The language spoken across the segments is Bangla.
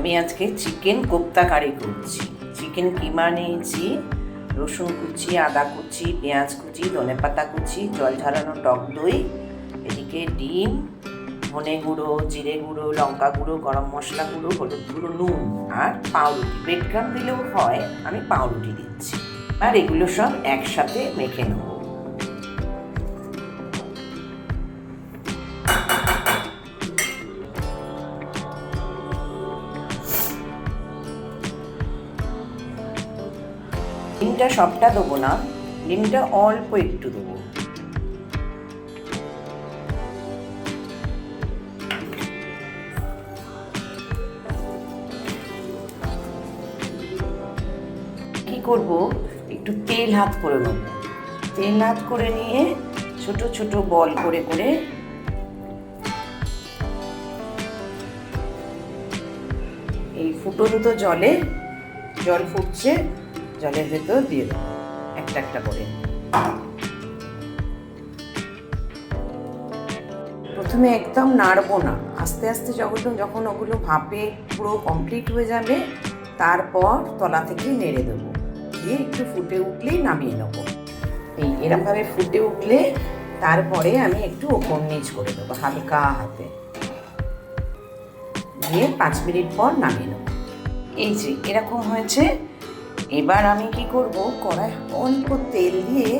আমি আজকে চিকেন কোপ্তা কারি করছি। চিকেন কিমা নিয়েছি, রসুন কুচি, আদা কুচি, পেঁয়াজ কুচি, ধনেপাতা কুচি, জল ঝরানো টক দই, এদিকে ডিম, ধনে গুঁড়ো, জিরে গুঁড়ো, লঙ্কা গুঁড়ো, গরম মশলা গুঁড়ো, হলুদ গুঁড়ো, নুন আর পাউরুটি। ব্রেড ক্রাম্ব দিলেও হয়, আমি পাউরুটি দিচ্ছি। আর এগুলো সব একসাথে মেখে নেব। ডিমটা সবটা দেবো না, ডিমটা অল্প একটু দেবো। কি করব, একটু তেল হাত করে নেব। তেল হাত করে নিয়ে ছোট ছোট বল করে করে এই ফুটন্ত জলে, জল ফুটছে, জলের ভেতর দিয়ে দেবো একটা একটা করে। প্রথমে একদম নাড়বো না, আস্তে আস্তে যখন ওগুলো ভাপে পুরো কমপ্লিট হয়ে যাবে, তারপর তলা থেকে নেড়ে দেবো, দিয়ে একটু ফুটে উঠলেই নামিয়ে নেবো। এরকমভাবে ফুটে উঠলে তারপরে আমি একটু ওপর নিচ করে দেবো হালকা হাতে, দিয়ে 5 মিনিট পর নামিয়ে নেবো। এই যে এরকম হয়েছে। এবার আমি কি করব, কড়াই অল্প তেল দিয়ে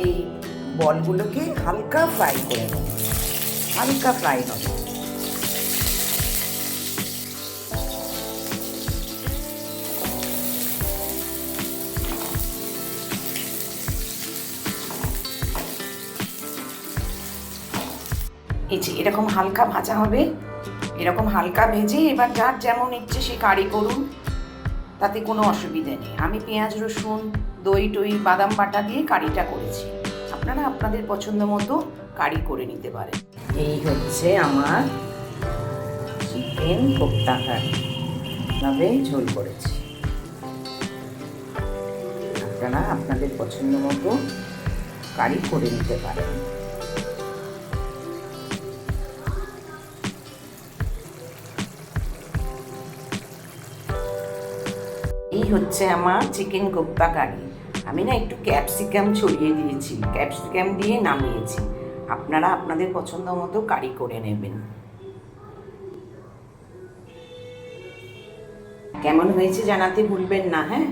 এই বলগুলোকে হালকা ফ্রাই করে নেব, হালকা ফ্রাই হবে। এই যে এরকম হালকা ভাজা হবে, এরকম হালকা ভেজে এবার যার যেমন ইচ্ছে সে কারি করুন, তাতে কোনো অসুবিধে নেই। আমি পেঁয়াজ রসুন দই টই বাদাম বাটা দিয়ে কারিটা করেছি, আপনারা আপনাদের পছন্দ মতো কারি করে নিতে পারেন। এই হচ্ছে আমার চিকেন কোপ্তা কারি, ভাবে ঝোল করেছি। আপনারা আপনাদের পছন্দ মতো কারি করে নিতে পারেন। এই হচ্ছে আমার চিকেন কোপ্তা কারি। আমি না একটু ক্যাপসিকাম ছড়িয়ে দিয়েছি, ক্যাপসিকাম দিয়ে নামিয়েছি। আপনারা আপনাদের পছন্দ মতো কারি করে নেবেন। কেমন হয়েছে জানাতে ভুলবেন না, হ্যাঁ।